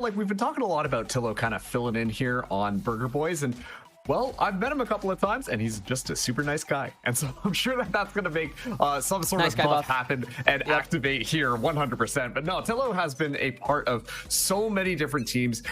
Like, we've been talking a lot about Tillo kind of filling in here on Burger Boys, and well, I've met him a couple of times, and he's just a super nice guy. And so I'm sure that that's going to make some sort of buff happen and activate here 100%. But no, Tillo has been a part of so many different teams.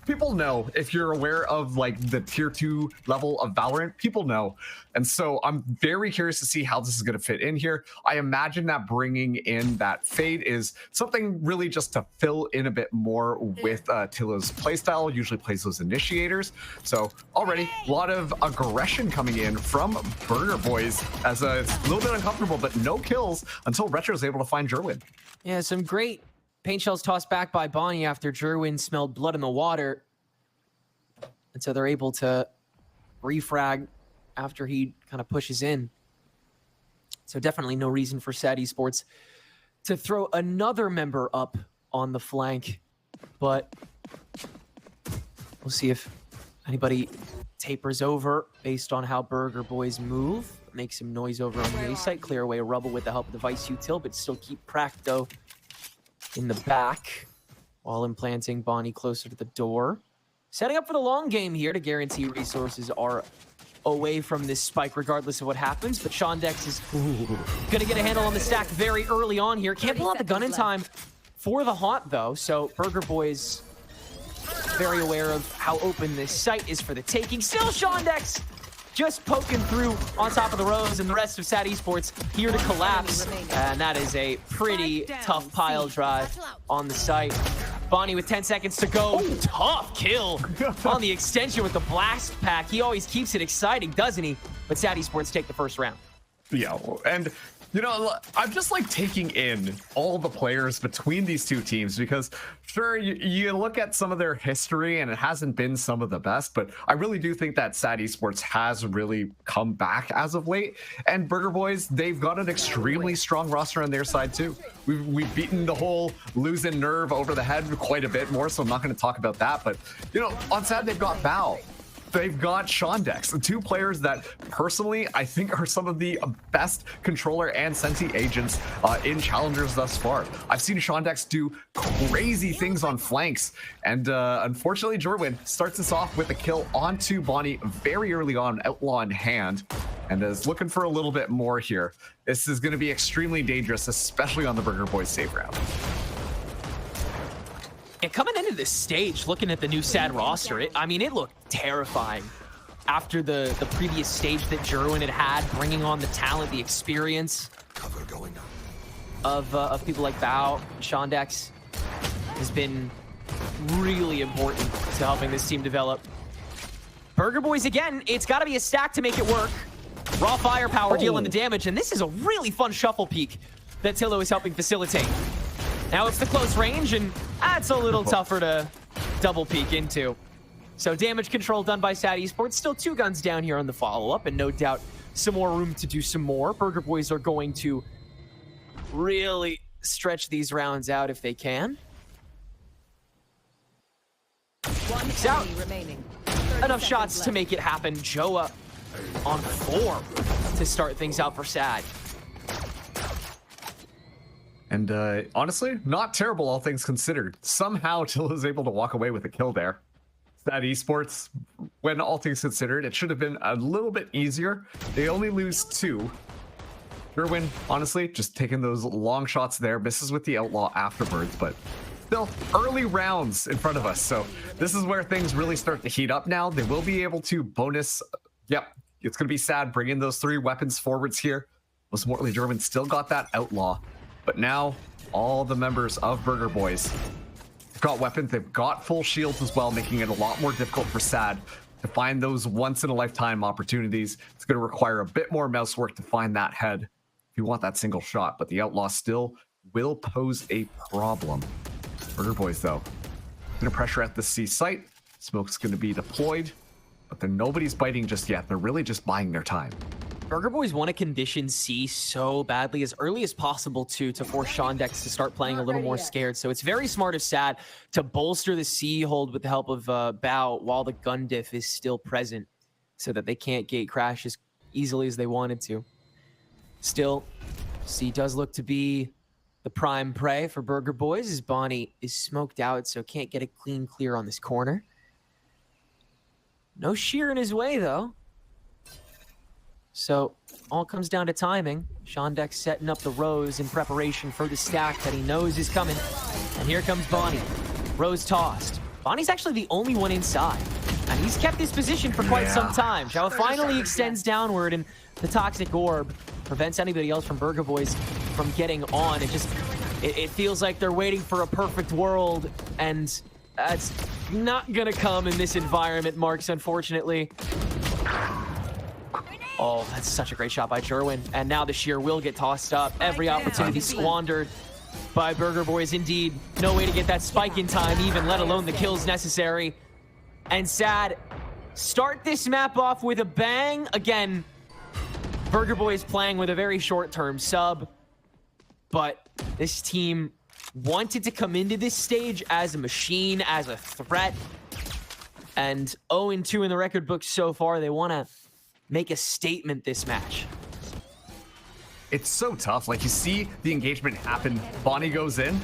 People know, if you're aware of like the tier 2 level of Valorant, people know. And so I'm very curious to see how this is going to fit in here. I imagine that bringing in that Fade is something really just to fill in a bit more with Tillo's playstyle. Usually plays those initiators. So already a lot of aggression coming in from Burger Boys as it's a little bit uncomfortable, but no kills until Retro is able to find Jerwin. Yeah, some great paint shells tossed back by Bonnie after Jerwin smelled blood in the water. And so they're able to refrag after he kind of pushes in. So definitely no reason for SAD Esports to throw another member up on the flank. But we'll see if anybody tapers over based on how Burger Boys move. Make some noise over on the A site, clear away rubble with the help of the Vice Util, but still keep Practo in the back while implanting Bonnie closer to the door. Setting up for the long game here to guarantee resources are away from this spike regardless of what happens, but Shondex is gonna get a handle on the stack very early on here. Can't pull out the gun in time for the haunt though, so Burger Boys very aware of how open this site is for the taking. Still Shondex just poking through on top of the rows, and the rest of SAD Esports here to collapse. And that is a pretty tough pile drive on the site. Bonnie with 10 seconds to go. Oh, tough kill on the extension with the blast pack. He always keeps it exciting, doesn't he? But SAD Esports take the first round. Yeah, and you know, I'm just like taking in all the players between these two teams because sure, you look at some of their history and it hasn't been some of the best, but I really do think that SAD Esports has really come back as of late. And Burger Boys, they've got an extremely strong roster on their side too. We've beaten the whole losing nerve over the head quite a bit more, so I'm not going to talk about that. But you know, on SAD they've got Val. They've got Shondex, the two players that personally I think are some of the best controller and Senti agents in Challengers thus far. I've seen Shondex do crazy things on flanks, and unfortunately Jerwin starts us off with a kill onto Bonnie very early on, Outlaw in hand, and is looking for a little bit more here. This is going to be extremely dangerous, especially on the Burger Boys save round. Yeah, coming into this stage, looking at the new SAD roster, I mean, it looked terrifying. After the previous stage that Jerwin had, bringing on the talent, the experience of people like Bao, Shondex has been really important to helping this team develop. Burger Boys, again, it's got to be a stack to make it work. Raw firepower dealing the damage, and this is a really fun shuffle peek that Tillo is helping facilitate. Now it's the close range, and that's a little tougher to double peek into. So damage control done by SAD Esports. Still 2 guns down here on the follow-up, and no doubt some more room to do some more. Burger Boys are going to really stretch these rounds out if they can. Out. Enough shots to make it happen. Joa on 4 to start things out for SAD. And honestly, not terrible, all things considered. Somehow, Till is able to walk away with a kill there. SAD Esports, when all things considered, it should have been a little bit easier. They only lose 2. Jerwin, honestly, just taking those long shots there. Misses with the Outlaw afterwards, but still early rounds in front of us. So this is where things really start to heat up now. They will be able to bonus. Yep, it's going to be SAD bringing those 3 weapons forwards here. Most importantly, Jerwin still got that Outlaw. But now, all the members of Burger Boys have got weapons. They've got full shields as well, making it a lot more difficult for SAD to find those once-in-a-lifetime opportunities. It's going to require a bit more mouse work to find that head if you want that single shot. But the Outlaw still will pose a problem. Burger Boys, though, going to pressure at the C site. Smoke's going to be deployed, but then nobody's biting just yet. They're really just buying their time. Burger Boys want to condition C so badly as early as possible to force Shondex to start playing a little more scared. So it's very smart of SAD to bolster the C hold with the help of Bao while the gun diff is still present so that they can't gate crash as easily as they wanted to. Still, C does look to be The prime prey for Burger Boys is Bonnie is smoked out, so can't get a clean clear on this corner. No sheer in his way, though. So all comes down to timing. Shondex setting up the Rose in preparation for the stack that he knows is coming. And here comes Bonnie. Rose tossed. Bonnie's actually the only one inside. And he's kept his position for quite some time. Shower finally extends downward, and the Toxic Orb prevents anybody else from Burger Boys from getting on. It feels like they're waiting for a perfect world, and that's not gonna come in this environment, Marks, unfortunately. Oh, that's such a great shot by Jerwin. And now the sheer will get tossed up. Every opportunity squandered by Burger Boys, indeed. No way to get that spike in time even, let alone the kills necessary. And Sad start this map off with a bang. Again, Burger Boys playing with a very short-term sub, but this team wanted to come into this stage as a machine, as a threat. And 0-2 in the record book so far. They want to make a statement this match. It's so tough. Like, you see the engagement happen. Bonnie goes in.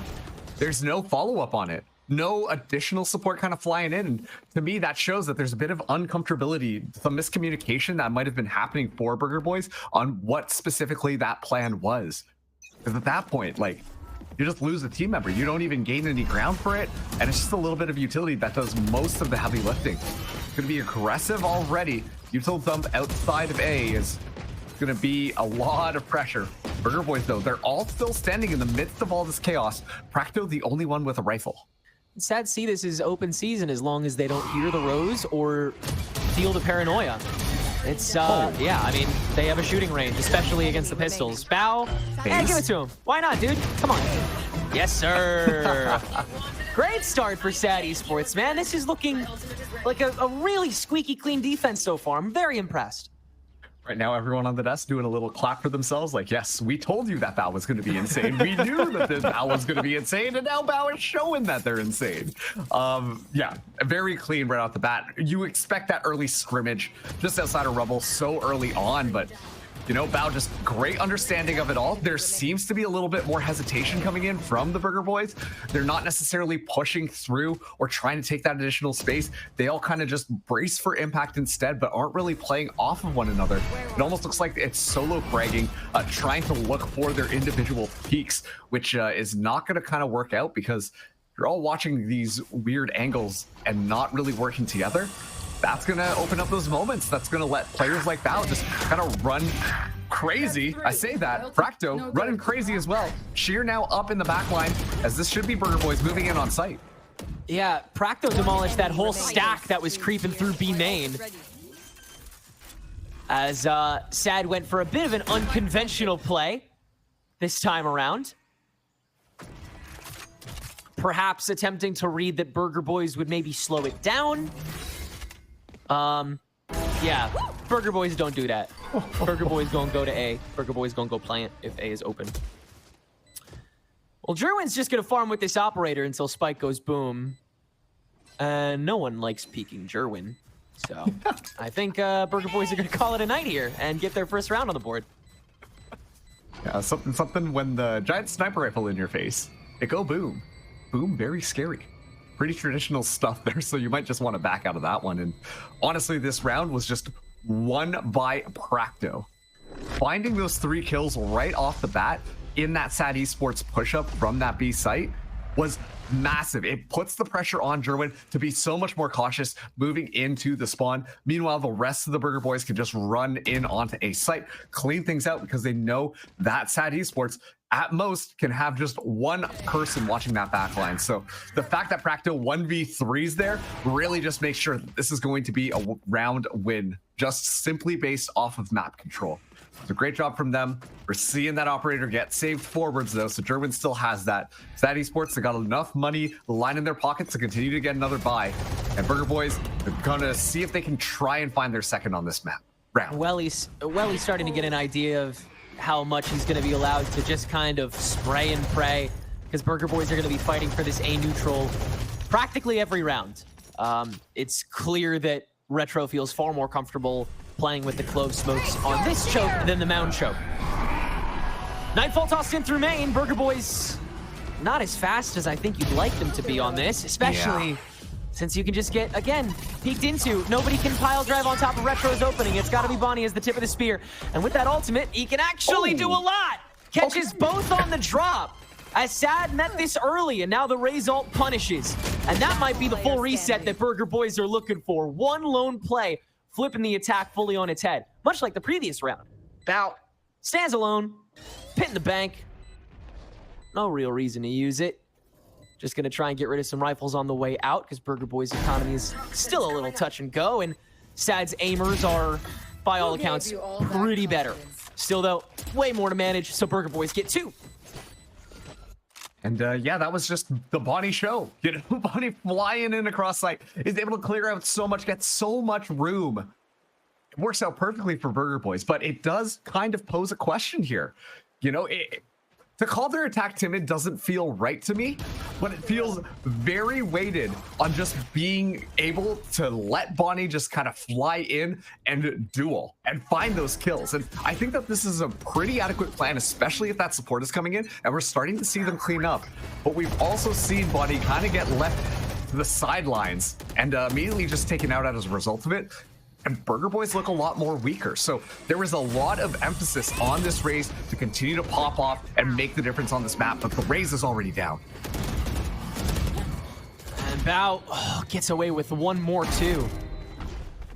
There's no follow-up on it. No additional support kind of flying in. And to me, that shows that there's a bit of uncomfortability, some miscommunication that might have been happening for Burger Boys on what specifically that plan was. Because at that point, like, you just lose a team member. You don't even gain any ground for it. And it's just a little bit of utility that does most of the heavy lifting. It's going to be aggressive already. Util dump outside of A is going to be a lot of pressure. Burger Boys, though, they're all still standing in the midst of all this chaos. Practo, the only one with a rifle. It's sad to see this is open season as long as they don't hear the Rose or feel the paranoia. It's, yeah, I mean, they have a shooting range, especially against the pistols. Bow, yeah, give it to him. Why not, dude? Come on. Yes, sir. Great start for Sad Esports, man. This is looking like a really squeaky clean defense so far. I'm very impressed. Right now, everyone on the desk doing a little clap for themselves. Like, yes, we told you that Bao was going to be insane. We knew that this Bao was going to be insane, and now Bao is showing that they're insane. Yeah, very clean right off the bat. You expect that early scrimmage just outside of Rubble so early on, but you know, Bao just great understanding of it all. There seems to be a little bit more hesitation coming in from the Burger Boys. They're not necessarily pushing through or trying to take that additional space. They all kind of just brace for impact instead, but aren't really playing off of one another. It almost looks like it's solo fragging, trying to look for their individual peaks, which is not going to kind of work out because you're all watching these weird angles and not really working together. That's going to open up those moments. That's going to let players like Bao just kind of run crazy. I say that. Fracto running crazy as well. Sheer now up in the back line, as this should be Burger Boys moving in on site. Yeah, Practo demolished that whole stack that was creeping through B main. As Sad went for a bit of an unconventional play this time around. Perhaps attempting to read that Burger Boys would maybe slow it down. Yeah, Burger Boys don't do that. Burger Boys gonna go to A. Burger Boys gonna go plant if A is open. Well, Jerwin's just gonna farm with this operator until Spike goes boom. And no one likes peeking Jerwin. So I think Burger Boys are gonna call it a night here and get their first round on the board. Yeah, something when the giant sniper rifle in your face, it go boom. Boom, very scary. Pretty traditional stuff there, so you might just want to back out of that one. And honestly, this round was just won by Practo. Finding those 3 kills right off the bat in that Sad Esports push-up from that B site was massive. It puts the pressure on Jerwin to be so much more cautious moving into the spawn. Meanwhile, the rest of the Burger Boys can just run in onto a site, clean things out because they know that Sad Esports at most can have just one person watching that backline. So the fact that Practo 1v3s there really just makes sure that this is going to be a round win, just simply based off of map control. It's a great job from them. We're seeing that operator get saved forwards though, so Jerwin still has that. Sad Esports, they got enough money lying in their pockets to continue to get another buy. And Burger Boys are gonna see if they can try and find their second on this map round. Well, he's starting to get an idea of how much he's going to be allowed to just kind of spray and pray, because Burger Boys are going to be fighting for this A neutral practically every round. It's clear that Retro feels far more comfortable playing with the clove smokes on this choke than the mound choke. Nightfall tossed in through main. Burger Boys not as fast as I think you'd like them to be on this, especially since you can just get, again, peeked into. Nobody can pile drive on top of Retro's opening. It's got to be Bonnie as the tip of the spear. And with that ultimate, he can actually do a lot. Catches both on the drop. As Sad met this early, and now the Raze ult punishes. And that might be the full reset that Burger Boys are looking for. One lone play, flipping the attack fully on its head. Much like the previous round. Bao stands alone, pit in the bank. No real reason to use it. Just gonna try and get rid of some rifles on the way out, because Burger Boys' economy is still a little touch and go, and Sad's aimers are, by all accounts, pretty better. Still though, way more to manage, so Burger Boys get 2. And yeah, that was just the Bonnie show. You know, Bonnie flying in across site is able to clear out so much, get so much room. It works out perfectly for Burger Boys, but it does kind of pose a question here. You know, to call their attack timid doesn't feel right to me, but it feels very weighted on just being able to let Bonnie just kind of fly in and duel and find those kills. And I think that this is a pretty adequate plan, especially if that support is coming in and we're starting to see them clean up. But we've also seen Bonnie kind of get left to the sidelines and immediately just taken out as a result of it. And Burger Boys look a lot more weaker. So there is a lot of emphasis on this Raze to continue to pop off and make the difference on this map, but the Raze is already down. And Bao gets away with one more too.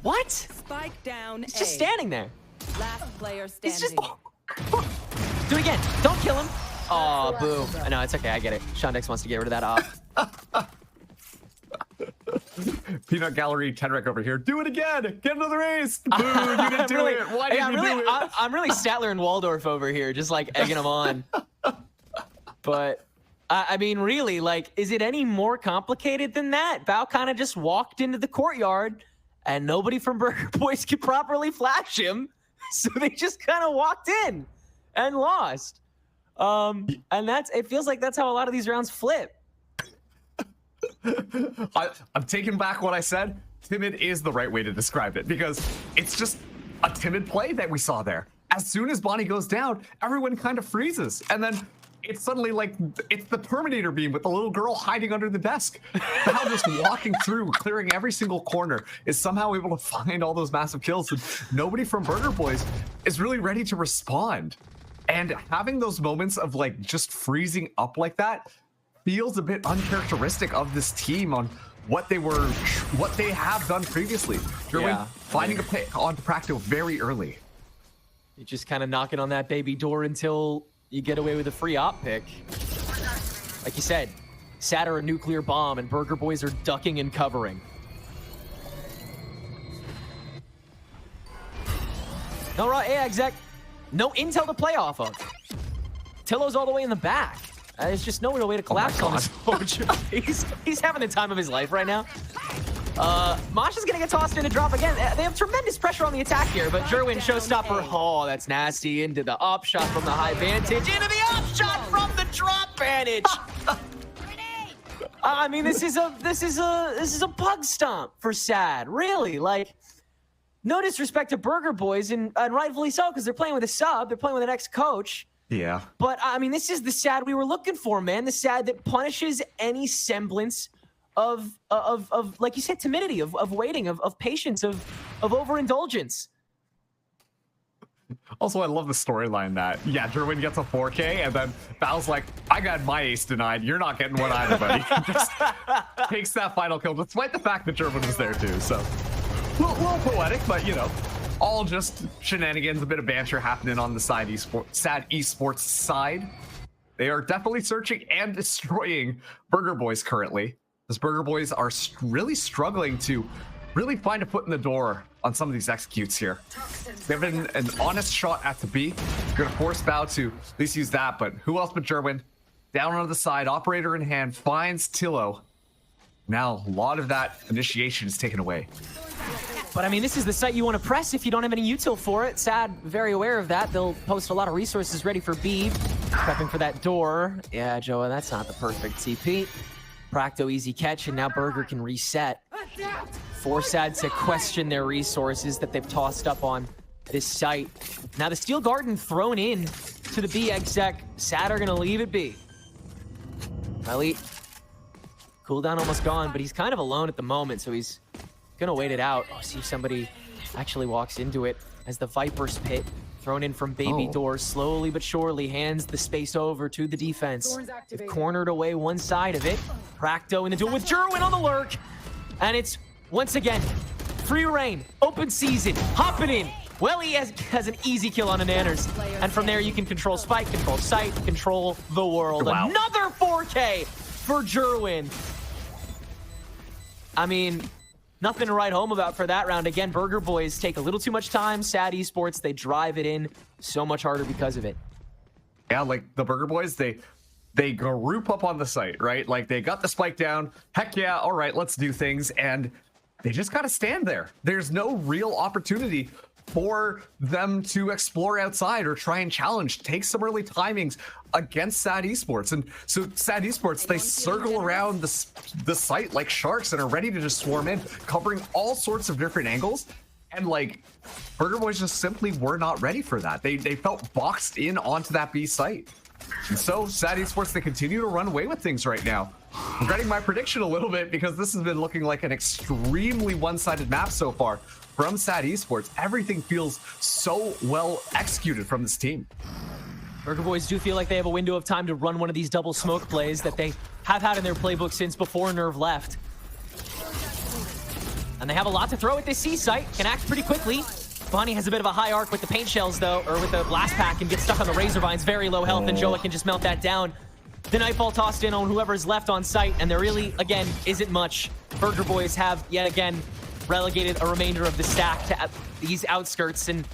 What? Spike down. He's just standing there. Last player standing. He's just... Do it again. Don't kill him. Oh, boo. I know, it's okay. I get it. Shondex wants to get rid of that op. Peanut Gallery Tenrek over here. Do it again. Get another Raze. Boo, you didn't do it. Why did you do it? I'm really Statler and Waldorf over here, just like egging them on. But I mean, really, like, is it any more complicated than that? Bao kind of just walked into the courtyard, and nobody from Burger Boys could properly flash him, so they just kind of walked in and lost. And it feels like that's how a lot of these rounds flip. I'm taking back what I said. Timid is the right way to describe it, because it's just a timid play that we saw there. As soon as Bonnie goes down, everyone kind of freezes, and then it's suddenly like it's the Terminator beam with the little girl hiding under the desk. Now just walking through, clearing every single corner, is somehow able to find all those massive kills, and nobody from Burger Boys is really ready to respond. And having those moments of like just freezing up like that feels a bit uncharacteristic of this team on what they have done previously. Yeah. Finding a pick onto Practo very early. You're just kind of knocking on that baby door until you get away with a free op pick. Like you said, Sad are a nuclear bomb, and Burger Boys are ducking and covering. All right, yeah, exec. No intel to play off of. Tillo's all the way in the back. There's just no real way to collapse on his poacher. He's having the time of his life right now. Masha's gonna get tossed in a drop again. They have tremendous pressure on the attack here, but Jerwin showstopper. Oh, that's nasty. Into the up shot from the high vantage. Into the up shot from the drop vantage. I mean, this is a bug stomp for Sad. Really, like, no disrespect to Burger Boys, and rightfully so, because they're playing with a sub. They're playing with an ex-coach. Yeah. But, I mean, this is the Sad we were looking for, man. The Sad that punishes any semblance of like you said, timidity, of waiting, of patience, of overindulgence. Also, I love the storyline that, yeah, Jerwin gets a 4K, and then Val's like, I got my ace denied. You're not getting one either, buddy. Just takes that final kill, despite the fact that Jerwin was there, too. So, a little poetic, but, you know, all just shenanigans, a bit of banter happening on the Sad Esports side. They are definitely searching and destroying Burger Boys currently, as Burger Boys are really struggling to really find a foot in the door on some of these executes here. They have an honest shot at the B. Gonna force Bao to at least use that, but who else but Jerwin? Down on the side, operator in hand, finds Tillo. Now, a lot of that initiation is taken away. But I mean, this is the site you want to press if you don't have any util for it. Sad, very aware of that. They'll post a lot of resources ready for B. Prepping for that door. Yeah, Joa, that's not the perfect TP. Practo easy catch, and now Burger can reset. Force Sad to question their resources that they've tossed up on this site. Now the Steel Garden thrown in to the B exec. Sad are gonna leave it be. Ellie, cooldown almost gone, but he's kind of alone at the moment, so he's gonna wait it out. Oh, see if somebody actually walks into it as the Viper's Pit, thrown in from Baby Door, slowly but surely hands the space over to the defense. They've cornered away one side of it. Practo in the duel with Jerwin on the lurk. And it's, once again, free reign, open season, hopping in. Well, he has an easy kill on a Nanners. And from there, you can control Spike, control Sight, control the world. Wow. Another 4K for Jerwin. I mean, nothing to write home about for that round. Again, Burger Boys take a little too much time. Sad Esports, they drive it in so much harder because of it. Yeah, like the Burger Boys, they group up on the site, right? Like they got the spike down. Heck yeah, all right, let's do things. And they just got to stand there. There's no real opportunity for them to explore outside or try and challenge, take some early timings against Sad Esports. And so Sad Esports, they circle around the site like sharks and are ready to just swarm in, covering all sorts of different angles. And like Burger Boys just simply were not ready for that. They felt boxed in onto that B site. And so Sad Esports, they continue to run away with things right now. Regretting my prediction a little bit because this has been looking like an extremely one-sided map so far from Sad Esports. Everything feels so well executed from this team. Burger Boys do feel like they have a window of time to run one of these double smoke plays that they have had in their playbook since before Nerve left. And they have a lot to throw at this C site, can act pretty quickly. Bonnie has a bit of a high arc with the paint shells though, or with the blast pack, and gets stuck on the Razor Vines, very low health, and Joa can just melt that down. The Nightfall tossed in on whoever's left on site, and there really, again, isn't much. Burger Boys have, yet again, relegated a remainder of the stack to these outskirts, and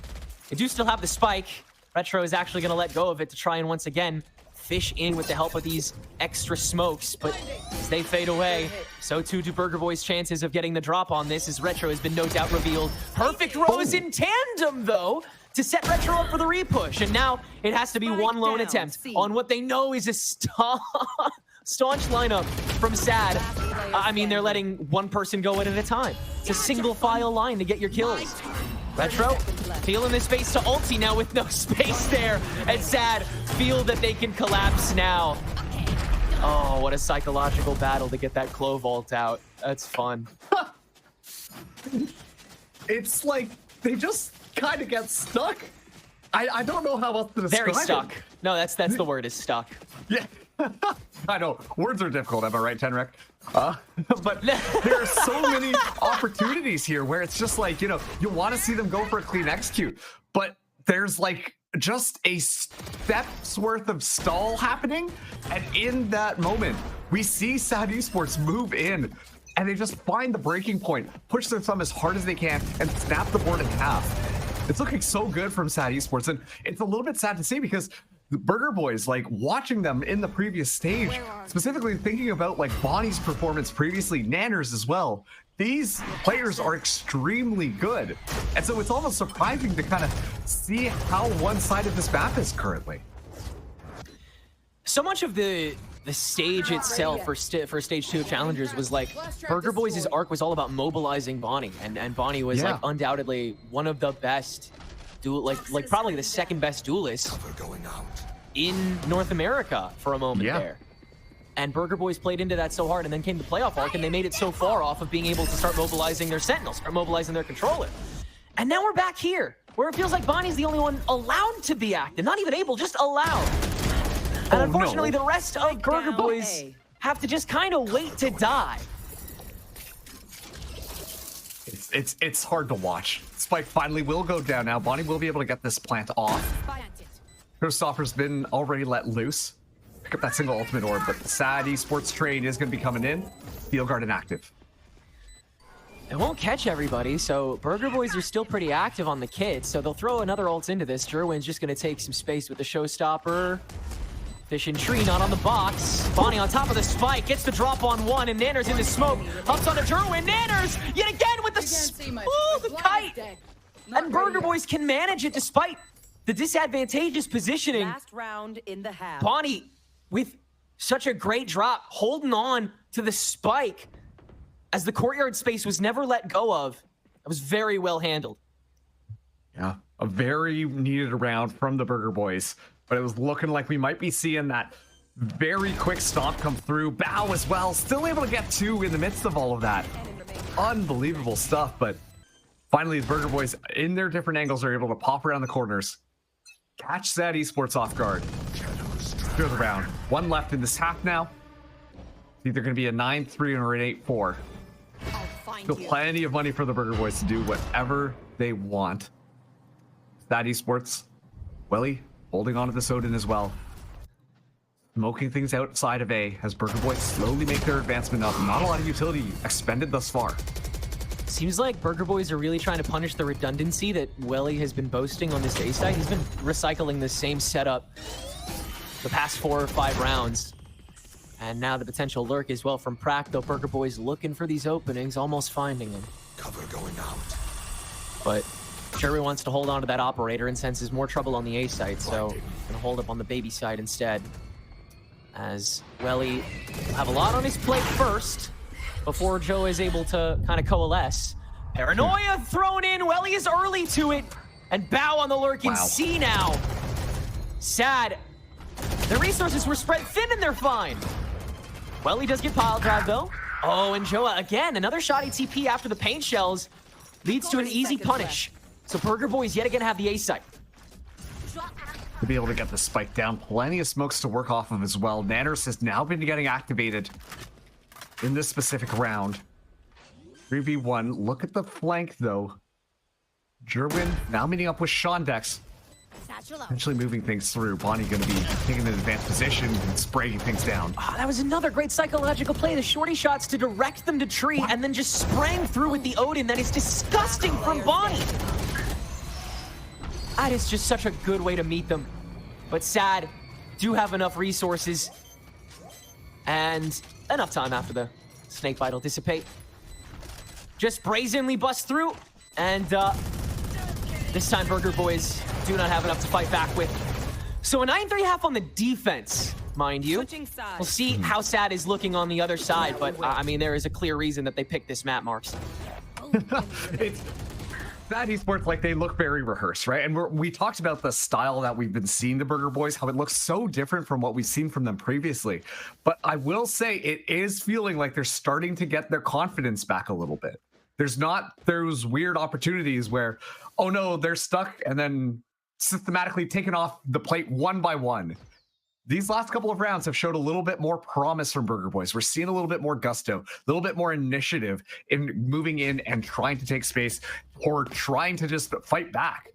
they do still have the spike. Retro is actually going to let go of it to try and once again fish in with the help of these extra smokes, but as they fade away, so too do Burger Boys' chances of getting the drop on this, as Retro has been no doubt revealed. Perfect Rose in tandem, though, to set Retro up for the repush, and now it has to be one lone attempt on what they know is a staunch lineup from Sad. I mean, they're letting one person go in at a time. It's a single file line to get your kills. Retro feeling the space to ulti now with no space there, and Sad feel that they can collapse now. Oh, what a psychological battle to get that Clove ult out. That's fun. It's like they just kind of get stuck. I don't know how else to describe Very stuck. it. No, that's the word, is stuck. Yeah. I know, words are difficult, am I right, Tenrek? But there are so many opportunities here where it's just like, you know, you want to see them go for a clean execute, but there's like just a step's worth of stall happening, and in that moment, we see Sad Esports move in, and they just find the breaking point, push their thumb as hard as they can, and snap the board in half. It's looking so good from Sad Esports, and it's a little bit sad to see because the Burger Boys, like watching them in the previous stage, specifically thinking about like Bonnie's performance previously, Nanners as well, these players are extremely good. And so it's almost surprising to kind of see how one-sided this map is currently. So much of the stage itself for stage 2 of Challengers was like Burger Boys' arc was all about mobilizing Bonnie, and Bonnie was like undoubtedly one of the best like probably the second best duelist in North America for a moment there. And Burger Boys played into that so hard, and then came the playoff arc, and they made it so far off of being able to start mobilizing their Sentinels, start mobilizing their controller. And now we're back here, where it feels like Bonnie's the only one allowed to be active, not even able, just allowed. And unfortunately, the rest of Burger Boys have to just kind of wait to die. It's hard to watch. Spike finally will go down now. Bonnie will be able to get this plant off. Showstopper's been already let loose. Pick up that single ultimate orb, but the Sad Esports trade is going to be coming in. Field Guard inactive. It won't catch everybody, so Burger Boys are still pretty active on the kit, so they'll throw another ult into this. Jerwin's just going to take some space with the Showstopper. Fishing Tree not on the box. Bonnie on top of the spike, gets the drop on one, and Nanners in the smoke. Hops onto Jerwin. Nanners yet again with the kite. And Burger Boys can manage it despite the disadvantageous positioning. Last round in the half. Bonnie with such a great drop, holding on to the spike as the courtyard space was never let go of. It was very well handled. Yeah, a very needed round from the Burger Boys. but it was looking like we might be seeing that very quick stomp come through. Bao as well, still able to get 2 in the midst of all of that. Unbelievable stuff, but finally the Burger Boys in their different angles are able to pop around the corners, catch that Esports off guard. Through the round. 1 left in this half now. It's either going to be a 9-3 or an 8-4. Still plenty of money for the Burger Boys to do whatever they want. That Esports, Welly holding on to the Odin as well. Smoking things outside of A as Burger Boys slowly make their advancement up. Not a lot of utility expended thus far. Seems like Burger Boys are really trying to punish the redundancy that Welly has been boasting on this A side. He's been recycling the same setup the past 4 or 5 rounds. And now the potential lurk as well from Prac, though Burger Boys looking for these openings, almost finding them. Cover going out. But Jerry wants to hold on to that operator and senses more trouble on the A side, so gonna hold up on the baby side instead. As Welly will have a lot on his plate first before Joe is able to kind of coalesce. Paranoia thrown in, Welly is early to it, and Bao on the lurk in C now. Sad. Their resources were spread thin and they're fine. Welly does get pile drive though. Oh, and Joa again, another shoddy TP after the paint shells leads to an easy punish. So Burger Boys yet again have the A site. To be able to get the spike down, plenty of smokes to work off of as well. Nanners has now been getting activated in this specific round. 3v1, look at the flank though. Jerwin now meeting up with Shondex. Potentially moving things through. Bonnie going to be taking an advanced position and spraying things down. Oh, that was another great psychological play. The shorty shots to direct them to tree and then just spraying through with the Odin. That is disgusting from Bonnie. That is just such a good way to meet them. But sad, do have enough resources and enough time after the snake bite will dissipate. Just brazenly bust through, and this time Burger Boys do not have enough to fight back with. So a 9-3 half on the defense, mind you. We'll see how Sad is looking on the other side, but I mean, there is a clear reason that they picked this map, Marks. It's that Esports, like, they look very rehearsed, right? And we talked about the style that we've been seeing the Burger Boys, how it looks so different from what we've seen from them previously. But I will say it is feeling like they're starting to get their confidence back a little bit. There's not those weird opportunities where, oh no, they're stuck and then systematically taken off the plate one by one. These last couple of rounds have showed a little bit more promise from Burger Boys. We're seeing a little bit more gusto, a little bit more initiative in moving in and trying to take space or trying to just fight back.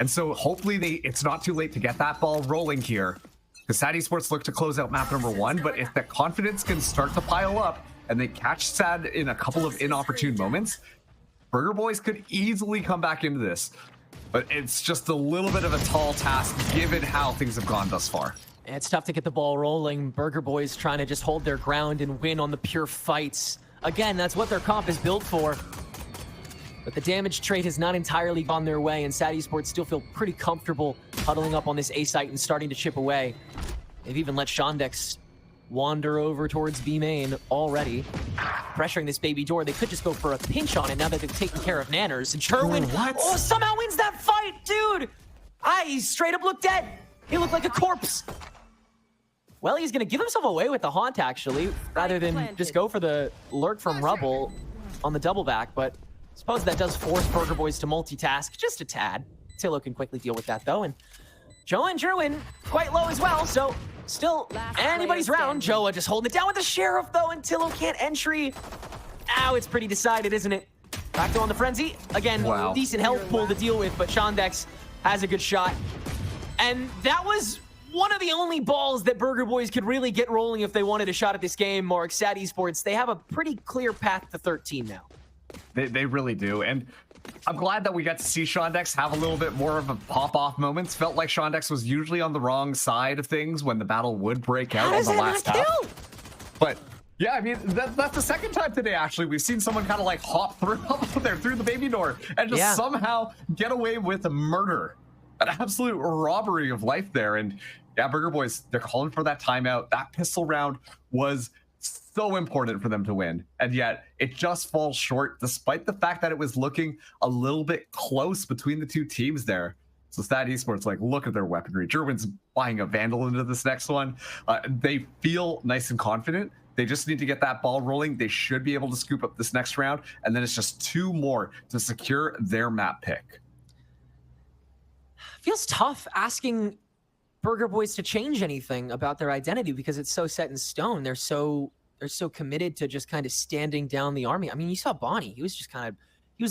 And so hopefully it's not too late to get that ball rolling here, because Sad Esports look to close out map number 1. But if the confidence can start to pile up and they catch Sad in a couple of inopportune moments, Burger Boys could easily come back into this. But it's just a little bit of a tall task given how things have gone thus far. It's tough to get the ball rolling. Burger Boys trying to just hold their ground and win on the pure fights. Again, that's what their comp is built for. But the damage trade has not entirely gone their way, and Sad Esports still feel pretty comfortable huddling up on this A site and starting to chip away. They've even let Shondex wander over towards B main already. Pressuring this baby door. They could just go for a pinch on it now that they've taken care of Nanners. And Sherwin, somehow wins that fight, dude! He straight up looked dead. He looked like a corpse. Well, he's going to give himself away with the haunt, actually, rather than just go for the lurk from Rubble on the double back. But I suppose that does force Burger Boys to multitask just a tad. Tilo can quickly deal with that, though. And Joa and Jerwin quite low as well, so still anybody's round. Joa just holding it down with the Sheriff, though, and Tilo can't entry. Ow, it's pretty decided, isn't it? Back to on the Frenzy. Again, decent health pool to deal with, but Shondex has a good shot. And that was one of the only balls that Burger Boys could really get rolling if they wanted a shot at this game. Mark, Sad Esports, they have a pretty clear path to 13 now. They really do. And I'm glad that we got to see Shondex have a little bit more of a pop-off moments. Felt like Shondex was usually on the wrong side of things when the battle would break out on the last half. But yeah, I mean, that's the second time today, actually. We've seen someone kind of like hop through the baby door and just somehow get away with a murder. An absolute robbery of life there. And yeah, Burger Boys, they're calling for that timeout. That pistol round was so important for them to win. And yet it just falls short, despite the fact that it was looking a little bit close between the two teams there. So SAD Esports, like, look at their weaponry. Jerwin's buying a Vandal into this next one. They feel nice and confident. They just need to get that ball rolling. They should be able to scoop up this next round. And then it's just 2 more to secure their map pick. Feels tough asking Burger Boys to change anything about their identity because it's so set in stone. They're so committed to just kind of standing down the army. I mean, you saw Bonnie. He was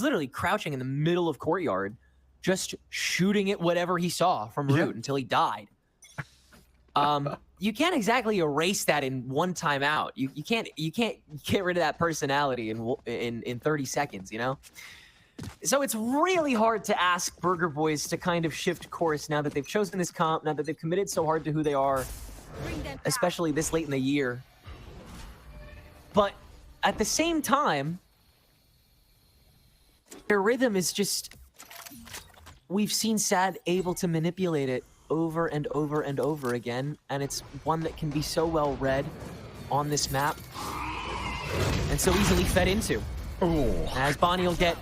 literally crouching in the middle of courtyard, just shooting at whatever he saw from root until he died. You can't exactly erase that in one timeout. You can't get rid of that personality in 30 seconds, you know? So it's really hard to ask Burger Boys to kind of shift course now that they've chosen this comp, now that they've committed so hard to who they are, especially this late in the year. But at the same time, their rhythm is just, we've seen SAD able to manipulate it over and over and over again, and it's one that can be so well read on this map and so easily fed into. Ooh. As Bonnie will get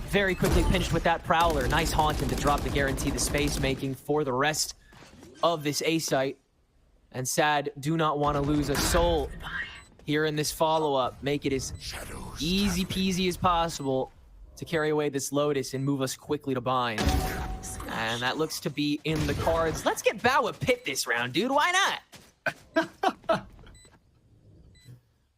very quickly pinched with that Prowler. Nice haunting to drop the guarantee the space making for the rest of this A site. And SAD do not want to lose a soul here in this follow-up. Make it as easy peasy as possible to carry away this Lotus and move us quickly to bind. And that looks to be in the cards. Let's get Bao a pit this round, dude. Why not?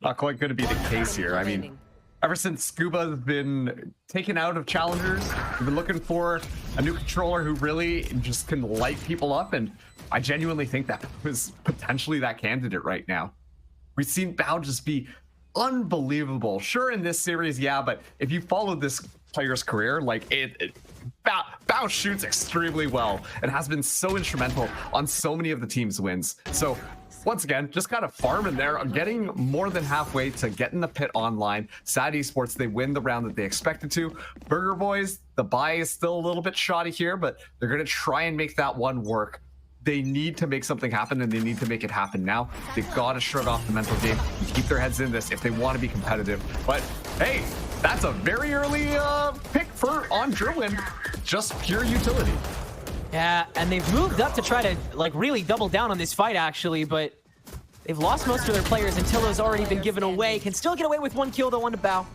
Not quite going to be the case here. I mean, ever since Scuba's been taken out of Challengers, we've been looking for a new controller who really just can light people up, and I genuinely think that was potentially that candidate right now. We've seen Bao just be unbelievable. Sure, in this series, yeah, but if you followed this player's career, like Bao shoots extremely well and has been so instrumental on so many of the team's wins. So once again, just kind of farming there, getting more than halfway to getting the pit online. SAD Esports, they win the round that they expected to. Burger Boys, the buy is still a little bit shoddy here, but they're going to try and make that one work. They need to make something happen, and they need to make it happen now. They've got to shrug off the mental game and keep their heads in this if they want to be competitive. But hey, that's a very early pick on Jerwin. Just pure utility. Yeah, and they've moved up to try to like really double down on this fight actually, but they've lost most of their players. Untillo's already been given away. Can still get away with 1 kill though, 1 to Bao.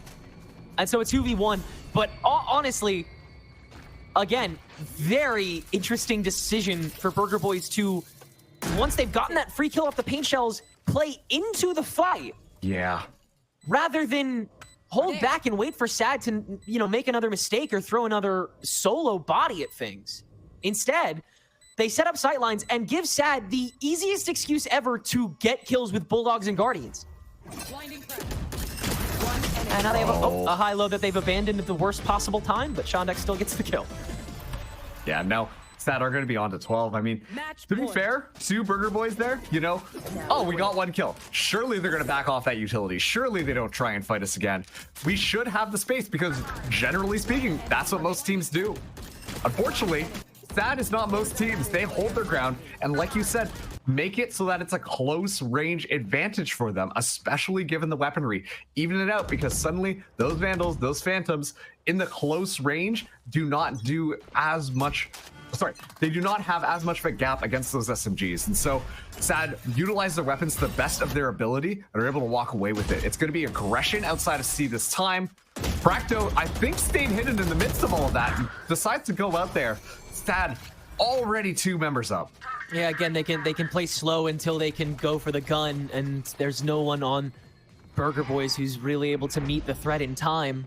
And so it's 2v1. But honestly, again, very interesting decision for Burger Boys to, once they've gotten that free kill off the paint shells, play into the fight. Yeah. Rather than hold back and wait for SAD to, you know, make another mistake or throw another solo body at things. Instead, they set up sightlines and give SAD the easiest excuse ever to get kills with Bulldogs and Guardians. And now they have a high-low that they've abandoned at the worst possible time, but Shondek still gets the kill. Yeah, now SAD are going to be on to 12. I mean, to be fair, 2 Burger Boys there, you know, oh, we got 1 kill. Surely they're going to back off that utility. Surely they don't try and fight us again. We should have the space because, generally speaking, that's what most teams do. Unfortunately, SAD is not most teams. They hold their ground, and like you said, make it so that it's a close range advantage for them, especially given the weaponry. Even it out, because suddenly those Vandals, those Phantoms in the close range do not do as much. Sorry, they do not have as much of a gap against those SMGs. And so SAD utilize their weapons to the best of their ability and are able to walk away with it. It's going to be aggression outside of C this time. Bracto, I think, stayed hidden in the midst of all of that and decides to go out there. SAD already 2 members up. Yeah, again, they can play slow until they can go for the gun, and there's no one on Burger Boys who's really able to meet the threat in time.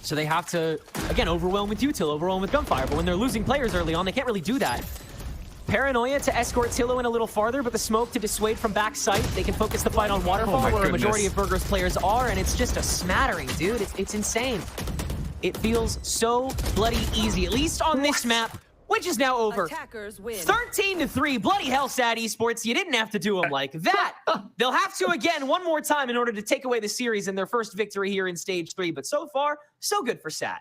So they have to, again, overwhelm with util, overwhelm with gunfire, but when they're losing players early on, they can't really do that. Paranoia to escort Tillo in a little farther, but the smoke to dissuade from backside. They can focus the fight on Waterfall, where a majority of Burger's players are, and it's just a smattering, dude. It's insane. It feels so bloody easy, at least on this map, which is now over. Attackers win. 13-3. Bloody hell, SAD Esports. You didn't have to do them like that. They'll have to again one more time in order to take away the series and their first victory here in Stage 3. But so far, so good for SAD.